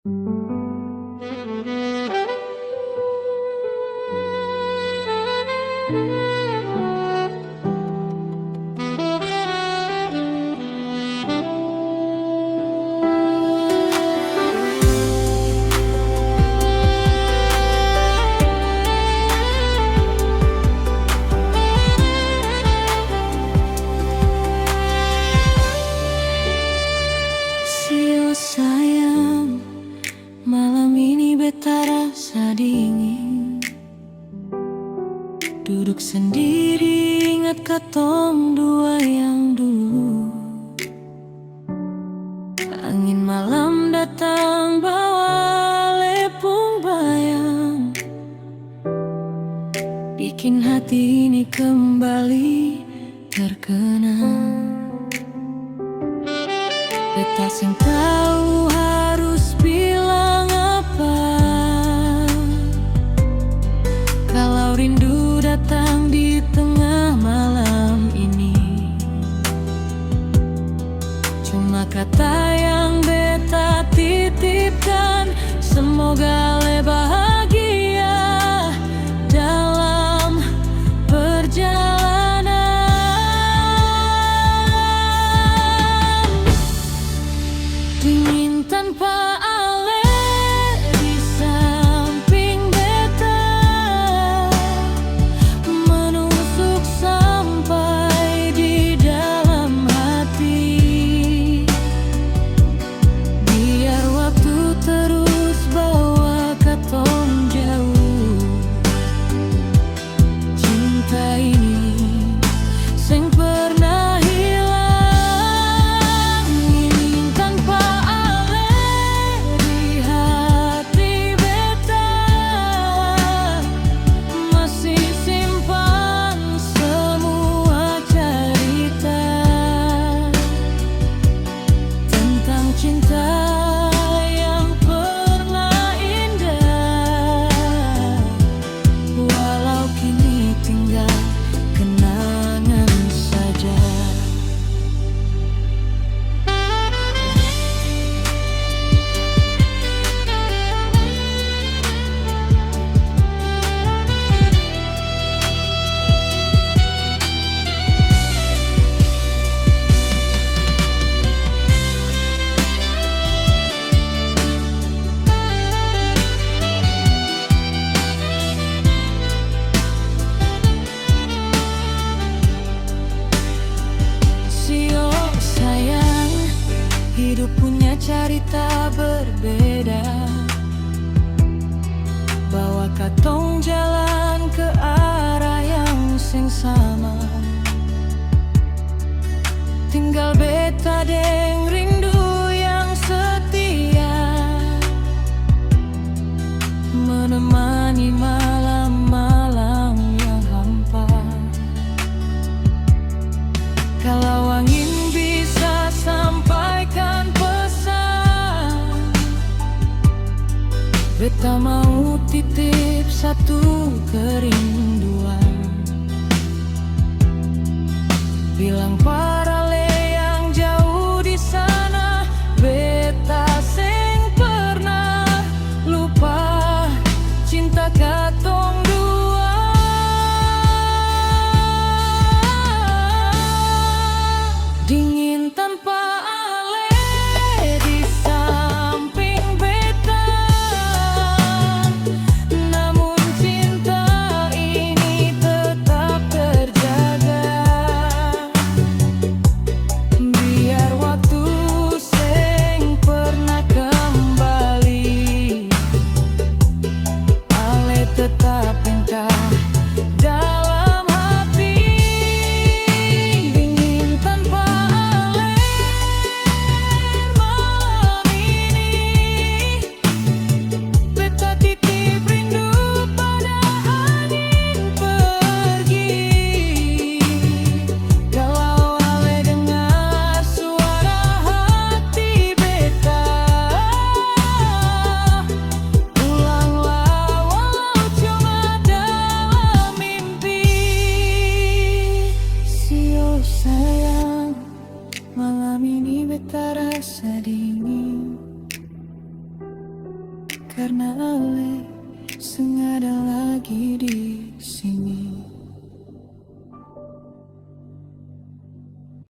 Sio sayang, malam ini beta rasa dingin. Duduk sendiri ingat katong dua yang dulu. Angin malam datang bawa lepung bayang, bikin hati ini kembali terkenang. Beta sing tahu harus bilang apa kalau rindu datang di tengah malam ini. Cuma kata yang beta titipkan, semoga le bahagia dalam perjalanan. Dingin tanpa aler di samping beta, menusuk sampai di dalam hati. Biar waktu terus bawa katong jauh, cinta ini sing pernah hilang. Dingin tanpa aler di hati beta, masih simpan semua cerita tentang cinta yang pernah indah. Walau kini tinggal kenangan saja. Sio sayang, hidup punya cerita berbeda, bawa katong jalan ke arah yang sing sama. Tinggal beta deng rindu yang setia, menemani malam-malam yang hampa. Kalau angin bisa sampaikan pesan, beta mau titip satu kerinduan. Bilang para le yang jauh di sana, beta sing pernah lupa cinta katong dua. Dingin tanpa aler di samping beta, namun cinta ini tetap terjaga. karena Ale sengada lagi di sini.